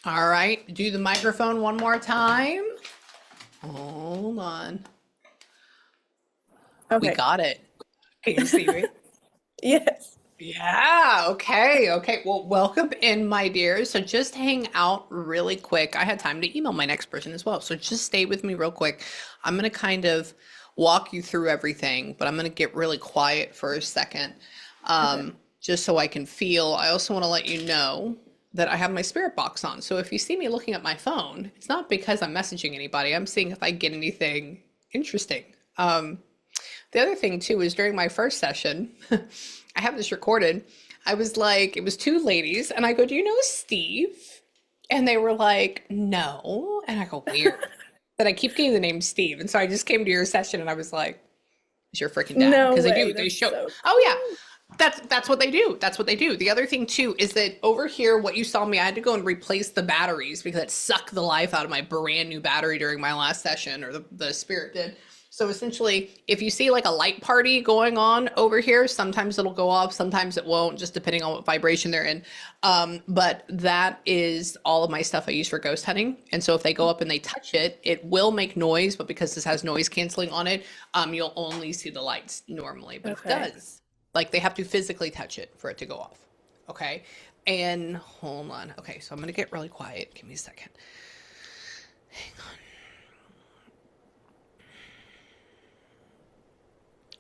All right, do the microphone one more time. Hold on. We Okay. got it. Can you see me? Yes. Yeah, okay, okay. Well, welcome in, my dear. So just hang out really quick. I had time to email my next person as well. So just stay with me real quick. I'm going to kind of walk you through everything, but I'm going to get really quiet for a second, Okay. just so I can feel. I also want to let you know that I have my spirit box on. So if you see me looking at my phone, it's not because I'm messaging anybody. I'm seeing if I get anything interesting. The other thing too is during my first session, I have this recorded. I was like, it was two ladies, and I go, "Do you know Steve?" And they were like, "No." And I go, "Weird." But I keep getting the name Steve, and so I just came to your session, and I was like, "It's your freaking dad," No because they way. do. They That's show. so Oh yeah, cute. that's what they do. That's what they do. The other thing too is that over here, what you saw me, I had to go and replace the batteries because it sucked the life out of my brand new battery during my last session, or the spirit did. So essentially, if you see like a light party going on over here, sometimes it'll go off, sometimes it won't, just depending on what vibration they're in. But that is all of my stuff I use for ghost hunting. And so if they go up and they touch it, it will make noise, but because this has noise canceling on it, you'll only see the lights normally. But if it Okay. does, like they have to physically touch it for it to go off. Okay. And hold on. Okay. So I'm going to get really quiet. Give me a second. Hang on.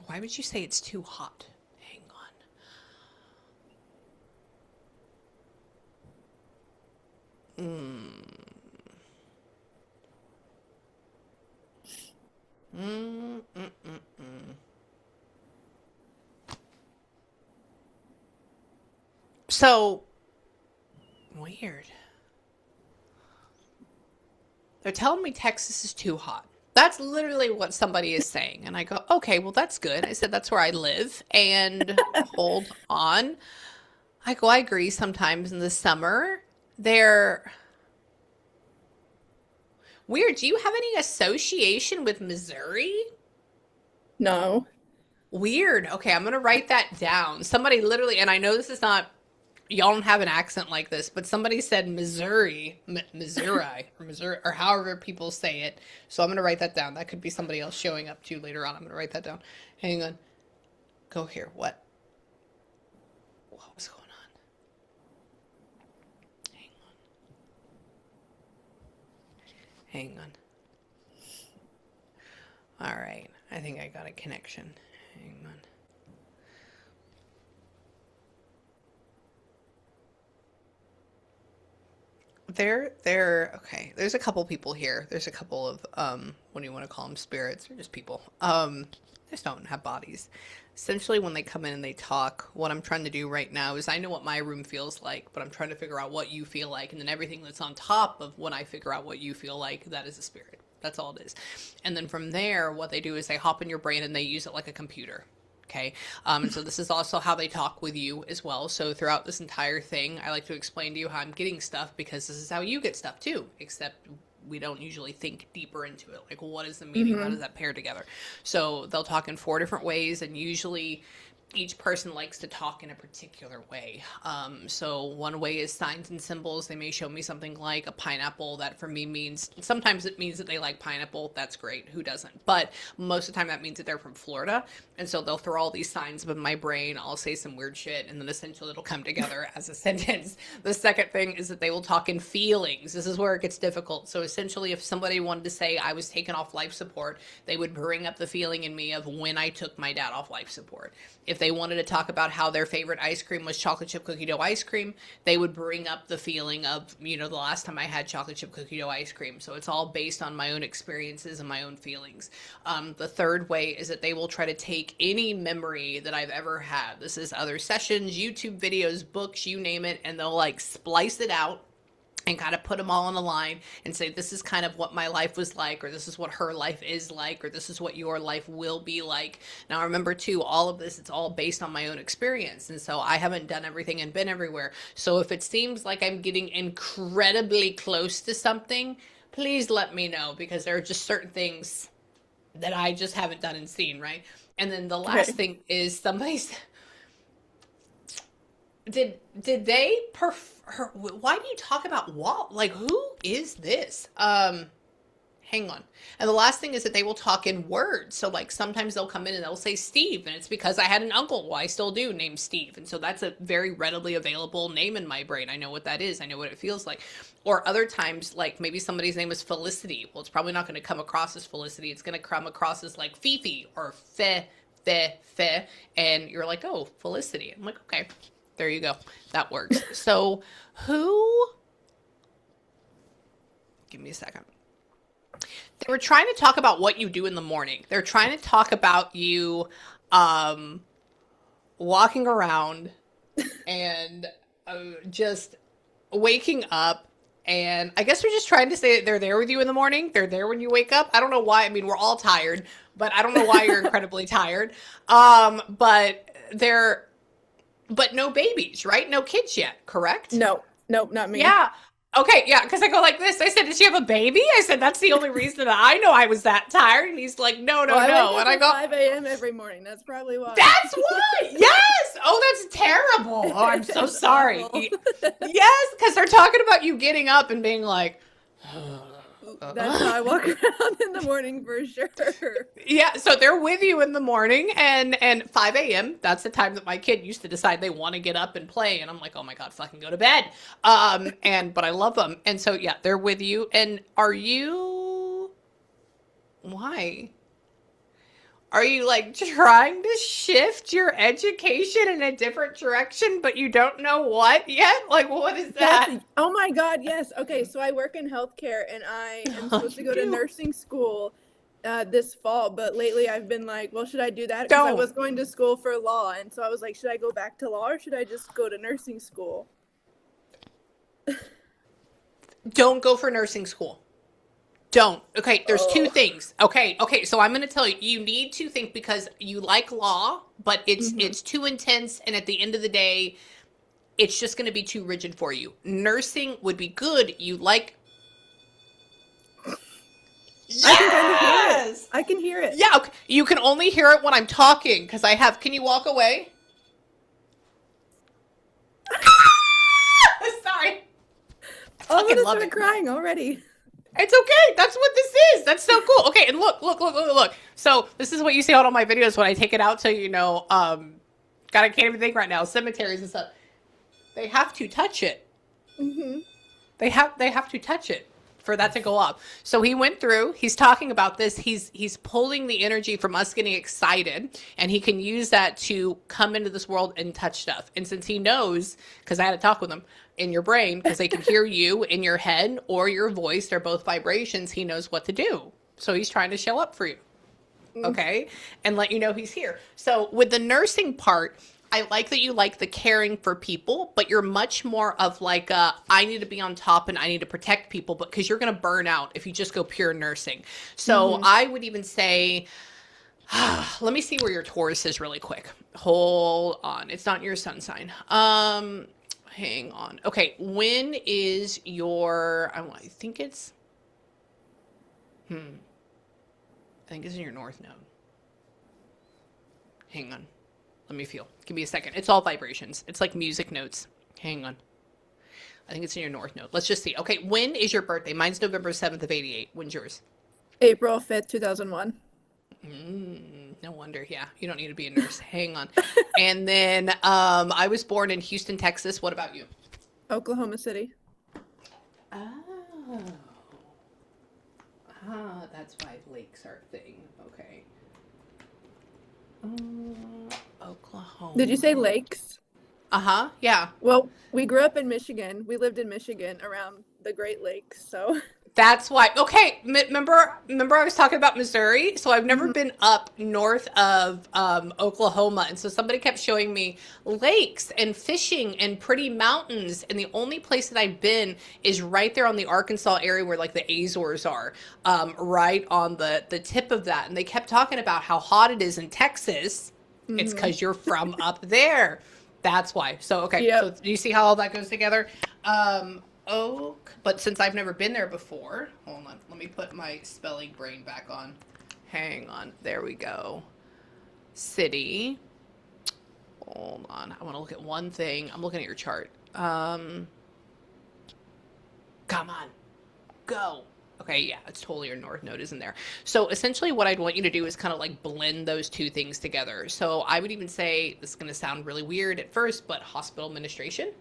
Why would you say it's too hot? Hang on. Mm, mm, mm, mm. So weird. They're telling me Texas is too hot. That's literally what somebody is saying. And I go, okay, well, that's good. I said, that's where I live. And hold on. I go, I agree sometimes in the summer. They're weird. Do you have any association with Missouri? No. Weird. Okay, I'm gonna write that down. Somebody literally, and I know this is not, y'all don't have an accent like this, but somebody said Missouri, Missouri, or Missouri, or however people say it. So I'm gonna write that down. That could be somebody else showing up too later on. I'm gonna write that down. Hang on. Go here. What? What was going on? Hang on. Hang on. All right. I think I got a connection. Hang on. Okay. There's a couple people here. There's a couple of what do you want to call them? Spirits or just people. They just don't have bodies. Essentially, when they come in and they talk, what I'm trying to do right now is I know what my room feels like, but I'm trying to figure out what you feel like, and then everything that's on top of when I figure out what you feel like, that is a spirit. That's all it is. And then from there, what they do is they hop in your brain and they use it like a computer. Okay. And so this is also how they talk with you as well. So throughout this entire thing, I like to explain to you how I'm getting stuff because this is how you get stuff too, except we don't usually think deeper into it. Like, what is the meaning? How Mm-hmm. does that pair together? So they'll talk in four different ways, and usually each person likes to talk in a particular way. So one way is signs and symbols. They may show me something like a pineapple that for me means, sometimes it means that they like pineapple. That's great. Who doesn't? But most of the time that means that they're from Florida. And so they'll throw all these signs up in my brain. I'll say some weird shit and then essentially it'll come together as a sentence. The second thing is that they will talk in feelings. This is where it gets difficult. So essentially if somebody wanted to say I was taken off life support, they would bring up the feeling in me of when I took my dad off life support. If they wanted to talk about how their favorite ice cream was chocolate chip cookie dough ice cream, they would bring up the feeling of, the last time I had chocolate chip cookie dough ice cream. So it's all based on my own experiences and my own feelings. The third way is that they will try to take any memory that I've ever had. This is other sessions, YouTube videos, books, you name it, and they'll like splice it out and kind of put them all on a line and say, this is kind of what my life was like, or this is what her life is like, or this is what your life will be like. Now, remember, too, all of this, it's all based on my own experience. And so I haven't done everything and been everywhere. So if it seems like I'm getting incredibly close to something, please let me know because there are just certain things that I just haven't done and seen, right? And then the last Okay. thing is somebody's did they prefer? Why do you talk about Walt? Like, who is this? Hang on. And the last thing is that they will talk in words. So like sometimes they'll come in and they'll say Steve, and it's because I had an uncle, well, I still do, named Steve. And so that's a very readily available name in my brain. I know what that is. I know what it feels like. Or other times, like maybe somebody's name is Felicity. Well, it's probably not going to come across as Felicity. It's going to come across as like Fifi or Fe. And you're like, oh, Felicity. I'm like, okay, there you go. That works. So who, give me a second. They were trying to talk about what you do in the morning. They're trying to talk about you walking around and just waking up. And I guess they're just trying to say that they're there with you in the morning. They're there when you wake up. I don't know why. I mean, we're all tired, but I don't know why you're incredibly tired. But no babies, right? No kids yet, correct? No, nope, not me. Yeah. Okay, yeah, because I go like this. I said, "Did she have a baby?" I said, "That's the only reason that I know I was that tired." And he's like, "No, no, Well, no." And I at go, 5 a.m. every morning. That's probably why. "That's why." Yes. Oh, that's terrible. Oh, I'm so That's sorry. awful. Yes, because they're talking about you getting up and being like, That's how I walk around in the morning for sure. yeah, so they're with you in the morning, and 5 a.m. That's the time that my kid used to decide they want to get up and play, and I'm like, oh my god, fucking go to bed. But I love them, and so yeah, they're with you. And are you? Why? Are you like trying to shift your education in a different direction, but you don't know what yet? Like, what is that? Oh my God, yes. Okay, so I work in healthcare and I am supposed to go to nursing school this fall, but lately I've been like, well, should I do that? Because I was going to school for law, and so I was like, should I go back to law or should I just go to nursing school? Don't go for nursing school. Don't. Okay, there's two things. Okay, so I'm going to tell you, you need to think because you like law, but it's too intense, and at the end of the day, it's just going to be too rigid for you. Nursing would be good. You like. Yes! I can hear it. Yeah, okay. You can only hear it when I'm talking because I have. Can you walk away? Sorry. Oh, I'm gonna love start it. crying already. It's okay. That's what this is. That's so cool. Okay, and look. So this is what you see on all my videos when I take it out to, God, I can't even think right now. Cemeteries and stuff. They have to touch it. Mm-hmm. They have to touch it for that to go up. So he went through, he's talking about this. He's pulling the energy from us getting excited, and he can use that to come into this world and touch stuff. And since he knows, because I had a talk with him, in your brain, because they can hear you in your head or your voice, they're both vibrations, he knows what to do. So he's trying to show up for you. Okay? And let you know he's here. So with the nursing part, I like that you like the caring for people, but you're much more of like I need to be on top and I need to protect people, but because you're going to burn out if you just go pure nursing. So I would even say, let me see where your Taurus is really quick. Hold on. It's not your sun sign. Hang on. Okay. When is your, I think it's, I think it's in your north node. Hang on. Let me feel. Give me a second. It's all vibrations. It's like music notes. Hang on. I think it's in your north node. Let's just see. Okay. When is your birthday? Mine's November 7th of 88. When's yours? April 5th, 2001. No wonder. Yeah. You don't need to be a nurse. Hang on. And then I was born in Houston, Texas. What about you? Oklahoma City. Oh. That's why lakes are a thing. Okay. Oklahoma. Did you say lakes? Uh-huh. Yeah. Well, we grew up in Michigan. We lived in Michigan around the Great Lakes, so. That's why. Okay, remember I was talking about Missouri? So I've never been up north of Oklahoma. And so somebody kept showing me lakes and fishing and pretty mountains. And the only place that I've been is right there on the Arkansas area where like the Azores are, right on the tip of that. And they kept talking about how hot it is in Texas. It's because you're from up there. That's why. So, okay. Yep. So do you see how all that goes together? But since I've never been there before, hold on, let me put my spelling brain back on. Hang on, there we go. City. Hold on. I want to look at one thing. I'm looking at your chart. Come on. Go. Okay, yeah, it's totally your north node, isn't there? So essentially what I'd want you to do is kind of like blend those two things together. So I would even say, this is going to sound really weird at first, but hospital administration.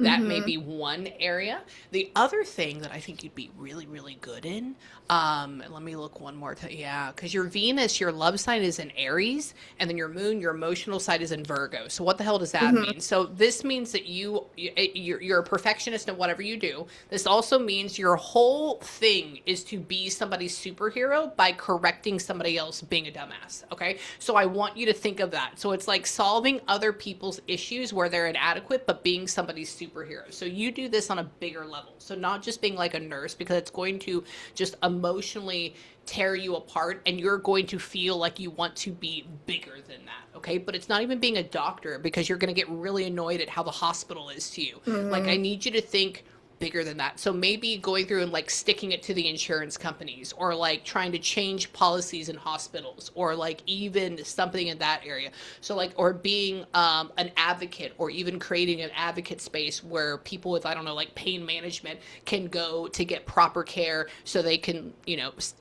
That may Mm-hmm. be one area. The other thing that I think you'd be really, really good in, let me look one more time. Yeah, because your Venus, your love sign is in Aries, and then your moon, your emotional side is in Virgo. So what the hell does that Mm-hmm. mean? So this means that you're a perfectionist in whatever you do. This also means your whole thing is to be somebody's superhero by correcting somebody else being a dumbass. Okay, so I want you to think of that. So it's like solving other people's issues where they're inadequate, but being somebody's superhero. So you do this on a bigger level. So not just being like a nurse, because it's going to just emotionally tear you apart, and you're going to feel like you want to be bigger than that. Okay, but it's not even being a doctor, because you're going to get really annoyed at how the hospital is to you. Like, I Mm-hmm. need you to think bigger than that. So maybe going through and like sticking it to the insurance companies, or like trying to change policies in hospitals, or like even something in that area. So like, or being an advocate, or even creating an advocate space where people with, I don't know, like pain management can go to get proper care, so they can,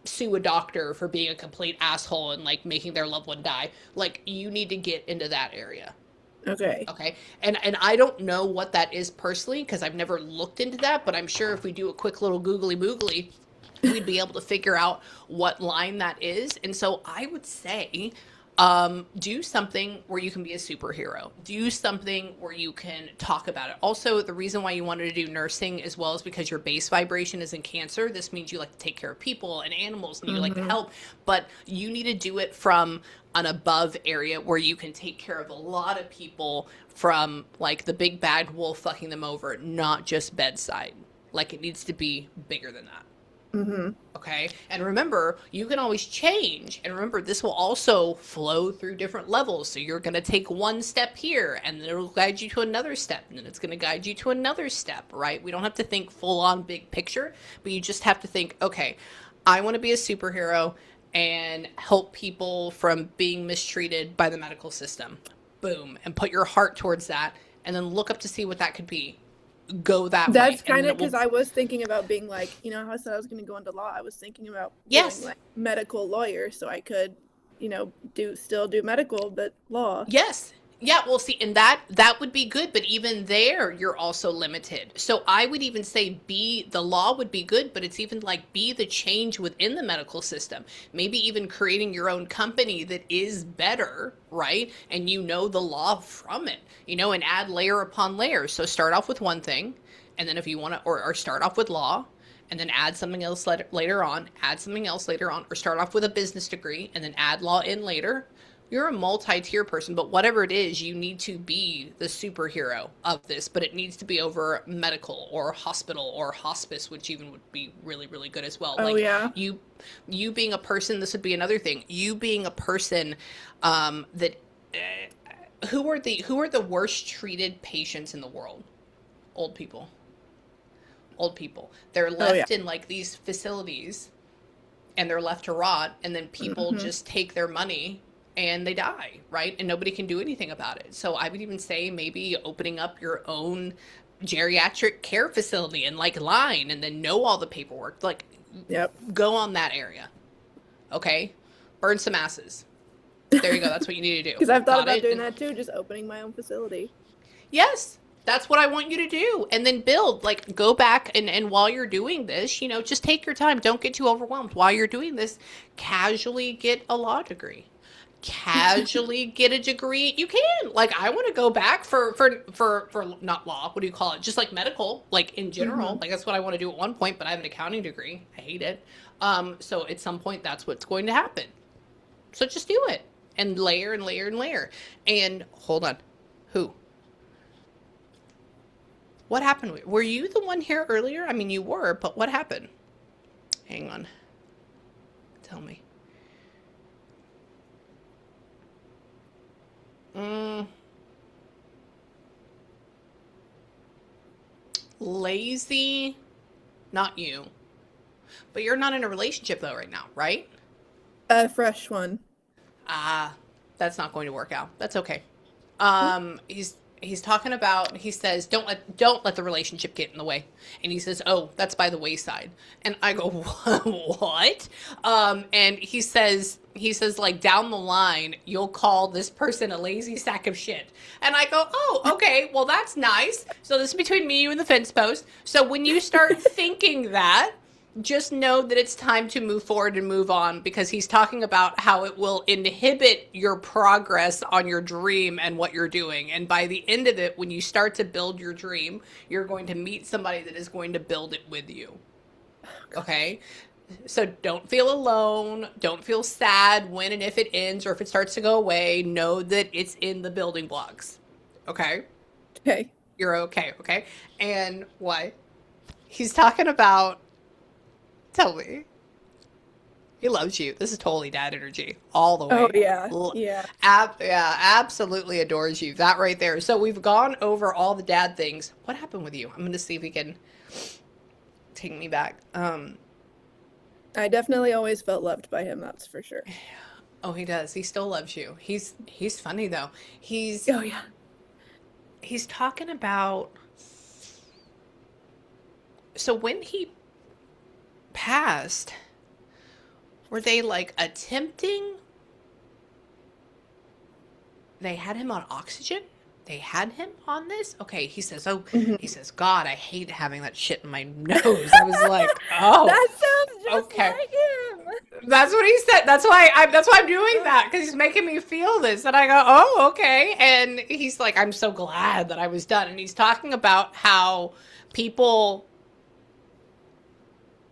sue a doctor for being a complete asshole and like making their loved one die. Like, you need to get into that area. Okay. Okay. And I don't know what that is personally, because I've never looked into that, but I'm sure if we do a quick little googly moogly, we'd be able to figure out what line that is. And so I would say, do something where you can be a superhero. Do something where you can talk about it. Also, the reason why you wanted to do nursing as well is because your base vibration is in Cancer. This means you like to take care of people and animals, and you like to Mm-hmm. help, but you need to do it from an above area where you can take care of a lot of people, from like the big bad wolf fucking them over, not just bedside. Like, it needs to be bigger than that. Mm-hmm. Okay. And remember, you can always change. And remember, this will also flow through different levels. So you're going to take one step here, and then it'll guide you to another step. And then it's going to guide you to another step, right? We don't have to think full on big picture, but you just have to think, okay, I want to be a superhero and help people from being mistreated by the medical system. Boom. And put your heart towards that. And then look up to see what that could be. Go that way. That's And kind then of it because will, I was thinking about being like, how I said I was going to go into law. I was thinking about doing yes. like medical lawyer so I could, do medical, but law. Yes. Yeah, well, see, and that would be good, but even there, you're also limited. So I would even say, be the law would be good, but it's even like, be the change within the medical system. Maybe even creating your own company that is better, right? And the law from it, and add layer upon layer. So start off with one thing, and then if you want to, or start off with law, and then add something else later on, add something else later on, or start off with a business degree and then add law in later. You're a multi-tier person, but whatever it is, you need to be the superhero of this, but it needs to be over medical or hospital or hospice, which even would be really, really good as well. Oh, Like, yeah. you being a person, this would be another thing. You being a person, that who are the worst treated patients in the world? Old people. Old people. They're Oh, yeah. left in like these facilities, and they're left to rot, and then people Mm-hmm. just take their money and they die, right? And nobody can do anything about it. So I would even say, maybe opening up your own geriatric care facility and like line, and then know all the paperwork. Like, Yep. go on that area. Okay? Burn some asses. There you go. That's what you need to do. Because I've thought Got about it? doing And that too, just opening my own facility. yes, that's what I want you to do. And then build, like, go back, and while you're doing this, just take your time. Don't get too overwhelmed. While you're doing this, casually get a law degree. Casually get a degree. You can. Like, I want to go back for not law. What do you call it? Just like medical, like in Mm-hmm. general. Like, that's what I want to do at one point, but I have an accounting degree. I hate it. So at some point that's what's going to happen. So just do it, and layer and layer and layer. And hold on. Who? What happened? Were you the one here earlier? I mean, you were, but what happened? Hang on. Tell me. Mm, lazy? Not you. But you're not in a relationship though right now, right? A fresh one. Ah, that's not going to work out. That's okay. He's talking about, he says, don't let the relationship get in the way. And he says, oh, that's by the wayside. And I go, what? And he says like down the line, you'll call this person a lazy sack of shit. And I go, oh, okay, well that's nice. So this is between me, you, and the fence post. So when you start thinking that, just know that it's time to move forward and move on, because he's talking about how it will inhibit your progress on your dream and what you're doing. And by the end of it, when you start to build your dream, you're going to meet somebody that is going to build it with you. Okay? So don't feel alone. Don't feel sad when and if it ends or if it starts to go away. Know that it's in the building blocks. Okay? Okay. You're okay. Okay? And why? He's talking about, tell me. He loves you. This is totally dad energy all the Oh way. yeah. Yeah. Yeah, absolutely adores you. That right there. So we've gone over all the dad things. What happened with you? I'm going to see if he can take me back. I definitely always felt loved by him, that's for sure. Oh, he does. He still loves you. He's funny though. Oh yeah. He's talking about, so when he passed, were they like attempting? They had him on oxygen? They had him on this? Okay, he says, oh, Mhm. he says, God, I hate having that shit in my nose. I was like, oh, That sounds just okay. like him. That's what he said. That's why I'm doing that, because he's making me feel this. And I go, oh, okay. And he's like, I'm so glad that I was done. And he's talking about how people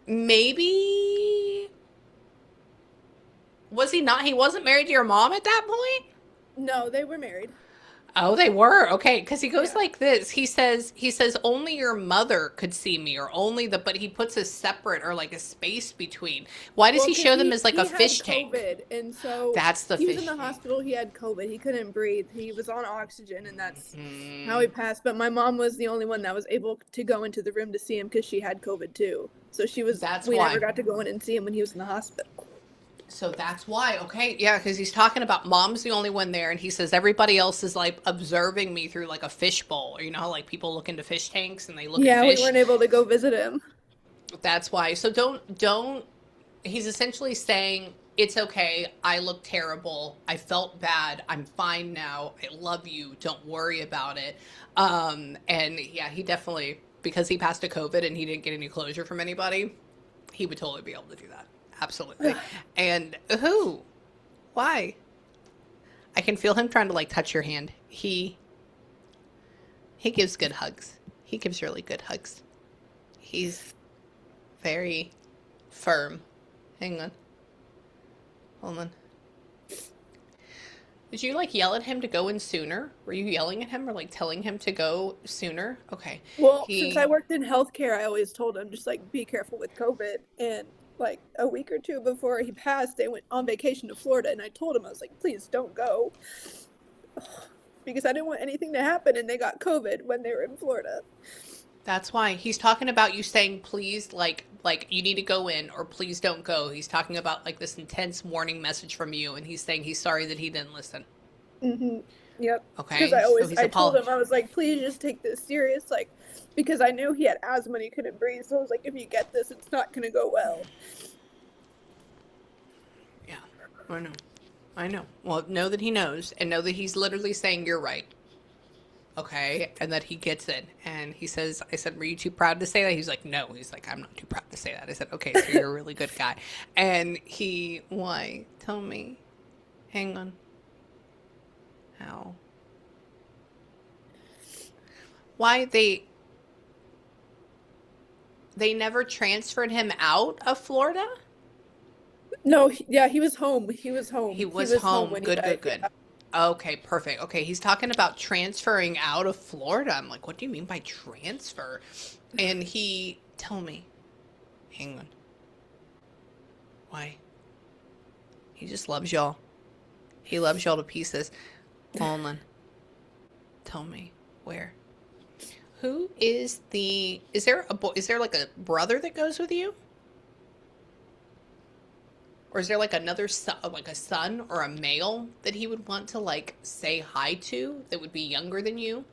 maybe, he wasn't married to your mom at that point? No, they were married. Oh, they were. Okay, because he goes Yeah. like this. He says only your mother could see me, or only but he puts a separate or like a space between. Why does Well, he 'cause show them as like he a had fish tank? COVID, and so That's the he was in fish the tank. hospital. He had COVID. He couldn't breathe. He was on oxygen, and that's how he Mm, passed. But my mom was the only one that was able to go into the room to see him because she had COVID too. So that's we never why. got to go in and see him when he was in the hospital. So that's why. Okay, yeah, because he's talking about mom's the only one there, and he says everybody else is like observing me through like a fish bowl. You know how like people look into fish tanks and they look at Yeah, we fish. weren't able to go visit him. That's why. So don't. He's essentially saying it's okay. I look terrible. I felt bad. I'm fine now. I love you. Don't worry about it. And yeah, he definitely, because he passed to COVID and he didn't get any closure from anybody, he would totally be able to do that. Absolutely. And who? Why? I can feel him trying to like touch your hand. He gives good hugs. He gives really good hugs. He's very firm. Hang on. Hold on. Did you like yell at him to go in sooner? Were you yelling at him or like telling him to go sooner? Okay. Well, since I He worked in healthcare, I always told him just like be careful with COVID. And like a week or two before he passed, they went on vacation to Florida, and I told him, I was like, please don't go, because I didn't want anything to happen, and they got COVID when they were in Florida. That's why he's talking about you saying please, like you need to go in or please don't go. He's talking about like this intense warning message from you, and he's saying he's sorry that he didn't listen. Mm-hmm. Yep. Because Okay, so he's I told him, apologized. I was like, please just take this serious, like, because I knew he had asthma and he couldn't breathe. So I was like, if you get this, it's not gonna go well. Yeah, I know. I know. Well, know that he knows, and know that he's literally saying you're right. Okay, and that he gets it. And he says, I said, were you too proud to say that? He's like, no. He's like, I'm not too proud to say that. I said, okay, so you're a really good guy. And why? Tell me. Hang on. How? Why they never transferred him out of Florida? No, yeah, he was home. He was He home. He was was home home. when he Good, good, died. good. Yeah. Okay, perfect. Okay, he's talking about transferring out of Florida. I'm like, what do you mean by transfer? And tell me. Hang on. Why? He just loves y'all. He loves y'all to pieces. Hold on. Tell me where. Who is is there like a brother that goes with you? Or is there like another son, like a son or a male that he would want to like say hi to that would be younger than you?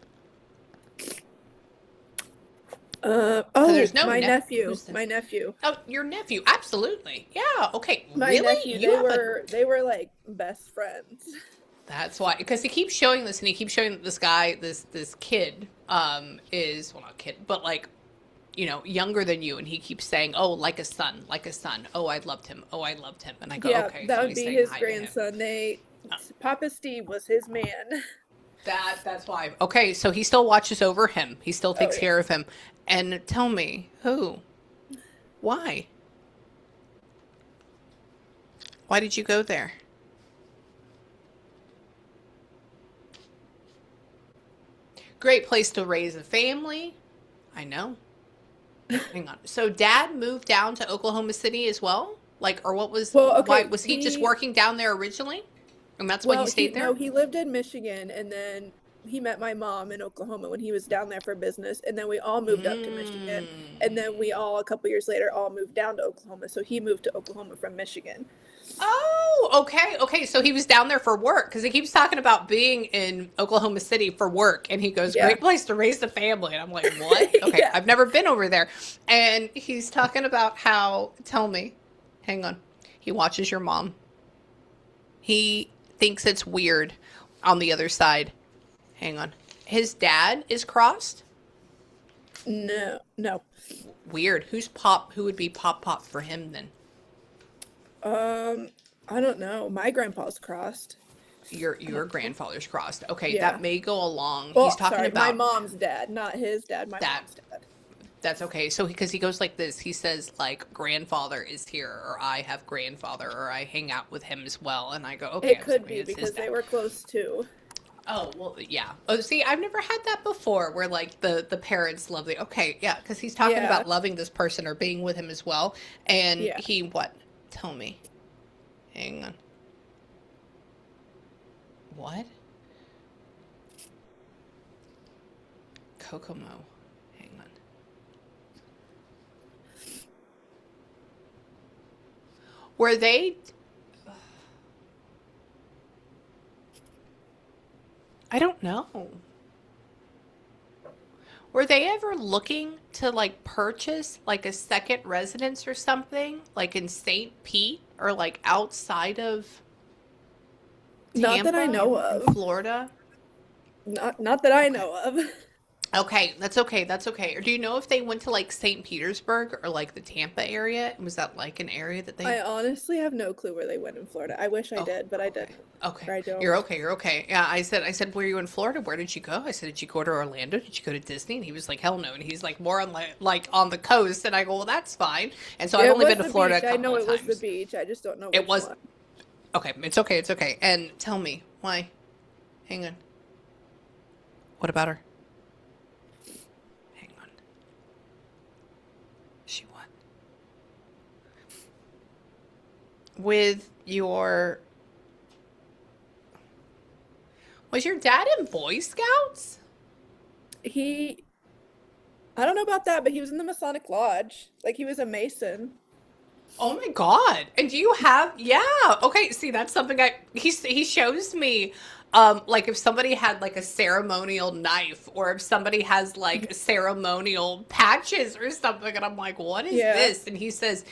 Because Oh, there's no my ne nephew. who's the My nephew. oh, your nephew. Absolutely. Yeah. Okay. My Really? nephew. You have a They were like best friends. that's why because he keeps showing this and he keeps showing that this guy, this kid, is well not kid, but like younger than you, and he keeps saying, "Oh, like a son, like a son. Oh, I loved him. Oh, I loved him." And I go, Yeah, "Okay, that so would he's be saying his hi to him." grandson. Uh, Papa Steve was his man. that's why. Okay, so he still watches over him. He still Oh takes yeah. care of him. And tell me, who? Why? Why did you go there? Great place to raise a family. I know. Hang on. So dad moved down to Oklahoma City as well? Like, or what was, Well, why, okay, was he just working down there originally? And that's why he he stayed no, there? he lived in Michigan and then he met my mom in Oklahoma when he was down there for business and then we all moved up to Michigan and Mm. then we all a couple years later all moved down to Oklahoma. So he moved to Oklahoma from Michigan. Oh, okay. Okay. So he was down there for work because he keeps talking about being in Oklahoma City for work. And he goes, Yeah. great place to raise the family. And I'm like, what? Okay. Yeah. I've never been over there. And he's talking about how, tell me, hang on. He watches your mom. He thinks it's weird on the other side. Hang on. His dad is crossed. No, no. Weird. Who's Pop? Who would be Pop for him then? Um, I don't know. My grandpa's crossed. I Your don't know. grandfather's crossed. Okay, that Yeah. may go along. He's Well, talking sorry, my about mom's dad, not his dad, my that. mom's dad. That's okay. So because he goes like this, he says like grandfather is here, or I have grandfather, or I hang out with him as well. And I go, okay. It I was like, could maybe be it's his because they dad. were close too. Oh well, yeah. Oh, see, I've never had that before, where like the parents love the okay, yeah, because he's talking Yeah. about loving this person or being with him as well, and Yeah. he what? Tell me. Hang on. What? Kokomo. Hang on. Were they? I don't know. Were they ever looking to like purchase like a second residence or something, like in St. Pete or like outside of Not that I Tampa know in of. Florida? Not that I Okay. know of. Okay, that's okay. That's okay. Or do you know if they went to like St. Petersburg or like the Tampa area? Was that like an area that they I honestly have no clue where they went in Florida. I wish I Oh, did, but I okay. didn't. Okay. Or I You're don't. okay. You're okay. Yeah, I said, were you in Florida? Where did you go? I said, did you go to Orlando? Did you go to Disney? And he was like, hell no. And he's like, more on like on the coast. And I go, well, that's fine. And so I've It only was been to the Florida a beach. I couple know of it was the times. beach. I just don't know It which was one. okay. It's okay. It's okay. And tell me why. Hang on. What about her? Hang on. She what? With your was your dad in Boy Scouts? He I don't know about that, but he was in the Masonic Lodge. Like he was a Mason. Oh my God. And do you have, yeah. Okay. See, that's something he shows me, like if somebody had like a ceremonial knife or if somebody has like ceremonial patches or something. And I'm like, what is Yeah. this? And he says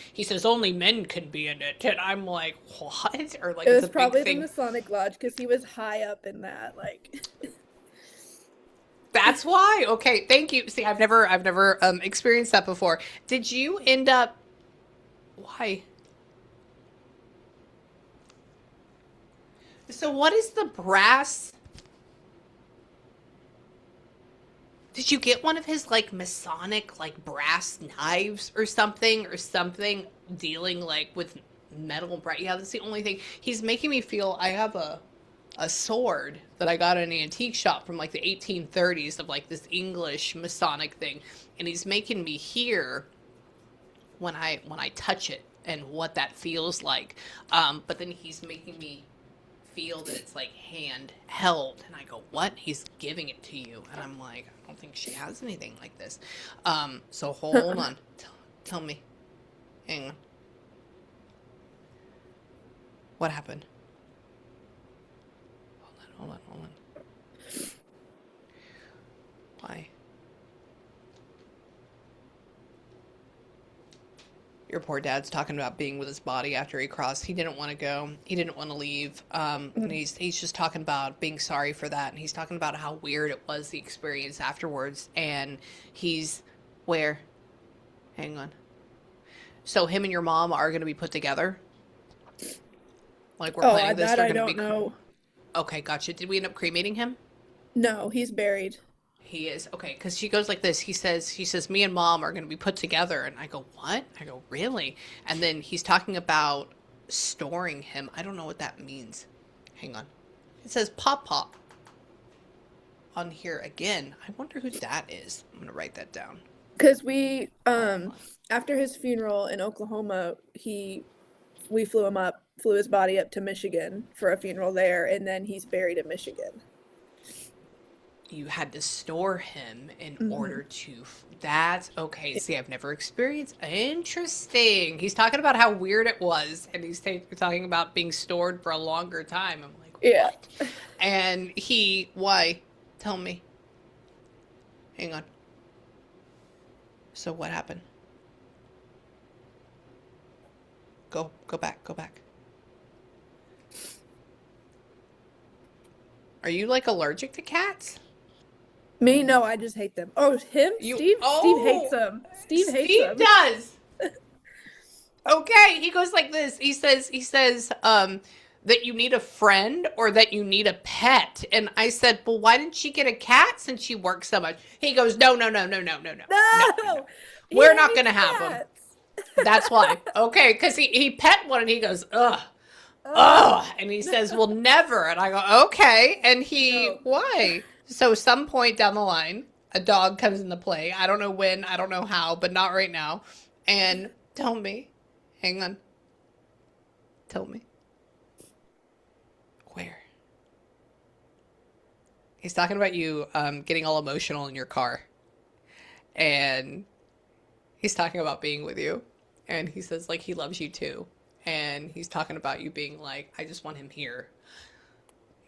only men can be in it. And I'm like, what? Or like, It it's was a big probably the thing. Masonic Lodge because he was high up in that. Like, That's why. Okay. Thank you. See, I've never, experienced that before. Did you end up, why? So what is the brass? Did you get one of his like Masonic like brass knives or something dealing like with metal brass? Yeah, that's the only thing. He's making me feel I have a sword that I got at an antique shop from like the 1830s of like this English Masonic thing, and he's making me hear when I touch it and what that feels like. But then he's making me feel that it's like hand held, and I go, what? He's giving it to you. And I'm like, I don't think she has anything like this. So hold on. Tell me. Hang on. What happened? Hold on. Why? Your poor dad's talking about being with his body after he crossed. He didn't want to go. He didn't want to leave. And he's just talking about being sorry for that. And he's talking about how weird it was, the experience afterwards. And he's where? Hang on. So him and your mom are going to be put together? Like we're planning this? That They're I going to don't be. know. Okay, gotcha. Did we end up cremating him? No, he's buried. He is. Okay, because she goes like this. He says, me and mom are going to be put together. And I go, what? I go, really? And then he's talking about storing him. I don't know what that means. Hang on. It says Pop Pop on here again. I wonder who that is. I'm going to write that down. Because we, after his funeral in Oklahoma, we flew his body up to Michigan for a funeral there, and then he's buried in Michigan. You had to store him in order to. That's okay. See, I've never experienced. Interesting. He's talking about how weird it was, and he's talking about being stored for a longer time. I'm like, what? Yeah. And why? Tell me. Hang on. So what happened? Go back. Are you like allergic to cats? Me? No, I just hate them. Oh, him? Steve? Steve hates them. Steve hates them. Steve does. Okay, he goes like this. He says, that you need a friend or that you need a pet. And I said, well, why didn't she get a cat since she works so much? He goes, no. No! We're not going to have them. That's why. Okay, because he pet one and he goes, ugh. And he says, well, never. And I go, okay. And why? So some point down the line, a dog comes into play. I don't know when, I don't know how, but not right now. And tell me, hang on. Tell me. Where? He's talking about you getting all emotional in your car. And he's talking about being with you. And he says, like, he loves you too. And he's talking about you being like, I just want him here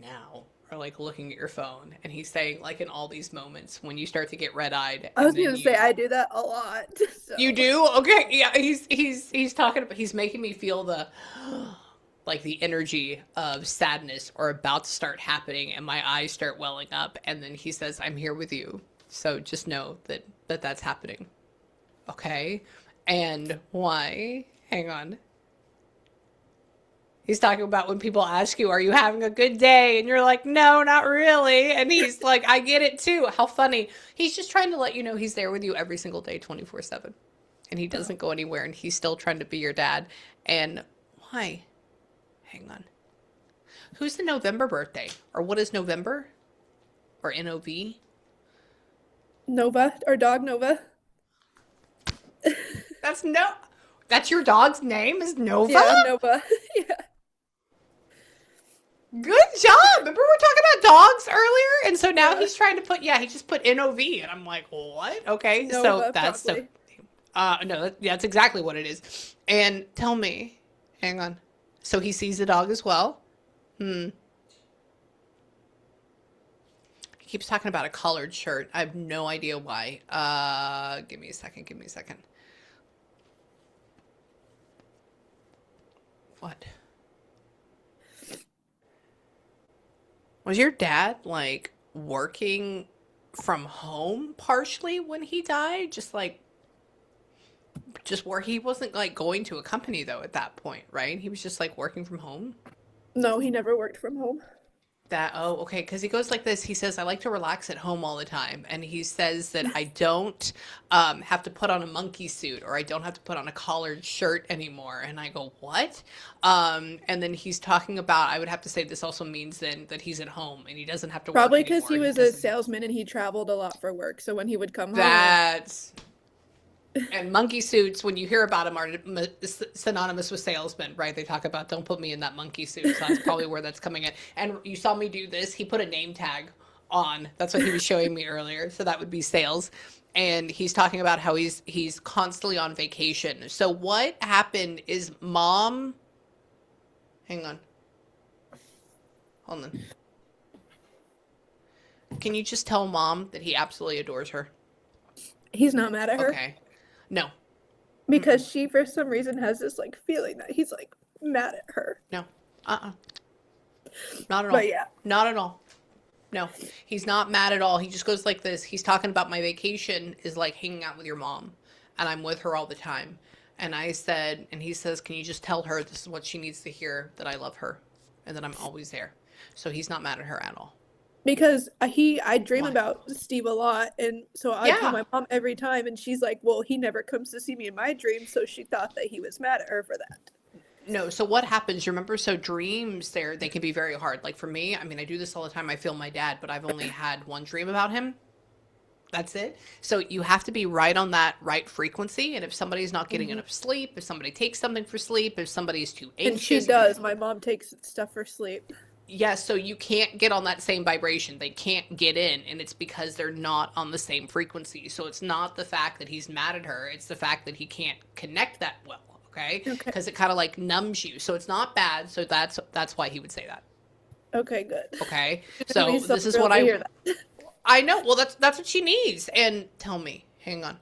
now. Or like looking at your phone. And he's saying, like, in all these moments when you start to get red-eyed. I was going to say, I do that a lot. So. You do? Okay. Yeah, he's talking about, he's making me feel the like the energy of sadness or about to start happening, and my eyes start welling up. And then he says, I'm here with you. So just know that that's happening. Okay. And why? Hang on. He's talking about when people ask you, are you having a good day? And you're like, no, not really. And he's like, I get it too. How funny. He's just trying to let you know he's there with you every single day, 24/7. And he doesn't go anywhere, and he's still trying to be your dad. And why? Hang on. Who's the November birthday? Or what is November? Or NOV? Nova, our dog Nova. That's your dog's name is Nova? Yeah, Nova. Yeah. Good job. Remember we were talking about dogs earlier? And so now he's trying to put, he just put NOV. And I'm like, what? Okay. Nova, so that's probably. no, that's exactly what it is. And tell me, hang on. So he sees the dog as well? He keeps talking about a collared shirt. I have no idea why. Give me a second. What? Was your dad like working from home partially when he died? Just where he wasn't like going to a company though at that point, right? He was just like working from home. No, he never worked from home. Okay, because he goes like this. He says, I like to relax at home all the time. And he says that I don't have to put on a monkey suit, or I don't have to put on a collared shirt anymore. And I go, what? And then he's talking about, I would have to say this also means then that he's at home and he doesn't have to Probably work because he anymore. was a salesman and he traveled a lot for work. So when he would come home. That's... And monkey suits, when you hear about them, are synonymous with salesmen, right? They talk about, don't put me in that monkey suit. So that's probably where that's coming in. And you saw me do this. He put a name tag on. That's what he was showing me earlier. So that would be sales. And he's talking about how he's constantly on vacation. So what happened is hang Hang on. Hold on. Can you just tell Mom that he absolutely adores her? He's not mad at her Okay. No. because she, for some reason, has this like feeling that he's like mad at her. No. Not at all. But yeah. Not at all. No. He's not mad at all. He just goes like this. He's talking about my vacation is like hanging out with your mom, and I'm with her all the time. And I said, and he says, can you just tell her this is what she needs to hear, that I love her and that I'm always there. So he's not mad at her at all. Because I dream Why? about Steve a lot, and so I tell Yeah. my mom every time, and she's like, well, he never comes to see me in my dreams, so she thought that he was mad at her for that. No, so what happens, you remember, so dreams they can be very hard. Like for me, I mean, I do this all the time. I feel my dad, but I've only had one dream about him. That's it. So you have to be right on that right frequency. And if somebody's not getting enough sleep, if somebody takes something for sleep, if somebody's too And she anxious, does. My mom takes stuff for sleep. yes, so you can't get on that same vibration. They can't get in, and it's because they're not on the same frequency. So it's not the fact that he's mad at her, it's the fact that he can't connect that well, okay? Okay. Because it kind of like numbs you. So it's not bad. So that's why he would say that. Okay, good. Okay. It'd So be so this is thrilled what to hear that. I know. Well, that's what she needs. And tell me, hang on.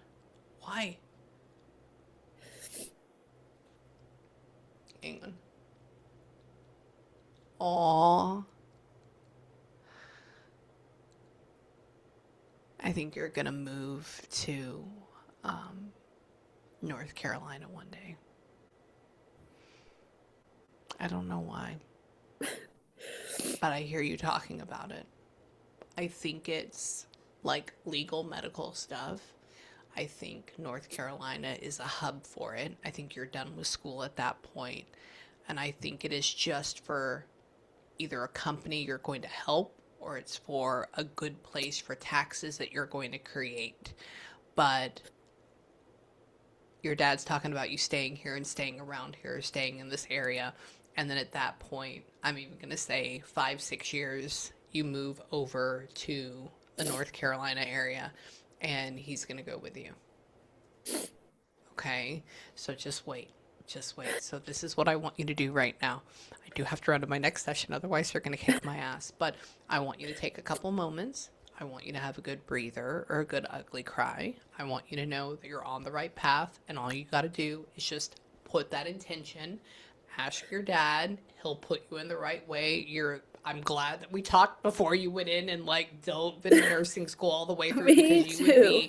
Why? Hang on. Aw. I think you're gonna move to North Carolina one day. I don't know why, but I hear you talking about it. I think it's like legal medical stuff. I think North Carolina is a hub for it. I think you're done with school at that point. And I think it is just for either a company you're going to help, or it's for a good place for taxes that you're going to create. But your dad's talking about you staying here and staying around here, staying in this area. And then at that point, I'm even going to say 5-6 years, you move over to the North Carolina area and he's going to go with you. Okay. So just wait. Just wait. So this is what I want you to do right now. I do have to run to my next session. Otherwise they're going to kick my ass, but I want you to take a couple moments. I want you to have a good breather or a good ugly cry. I want you to know that you're on the right path, and all you got to do is just put that intention. Ask your dad. He'll put you in the right way. I'm glad that we talked before you went in and like dove into nursing school all the way through. Me because too.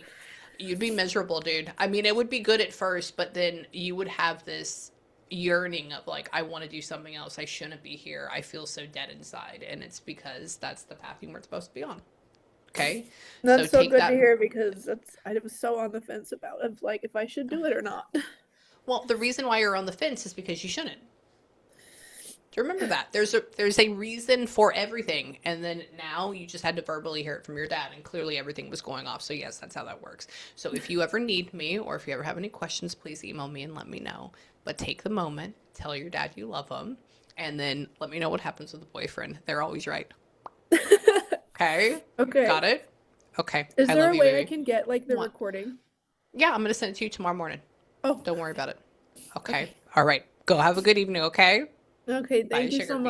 you'd be miserable, dude. I mean, it would be good at first, but then you would have this yearning of like, I want to do something else. I shouldn't be here. I feel so dead inside. And it's because that's the path you weren't supposed to be on. Okay. That's so take good that. to hear, because I was so on the fence about of like if I should do it or not. Well, the reason why you're on the fence is because you shouldn't. Remember that. There's a reason for everything. And then now you just had to verbally hear it from your dad, and clearly everything was going off. So yes, that's how that works. So if you ever need me, or if you ever have any questions, please email me and let me know. But take the moment, tell your dad you love him, and then let me know what happens with the boyfriend. They're always right. Okay? Okay. Got it? Okay. Is I there love a you, way I baby. can get like the What? recording? Yeah, I'm going to send it to you tomorrow morning. Oh, Don't worry about it. Okay. All right. Go have a good evening, okay? okay. Bye, Thank you sugar so pea. much.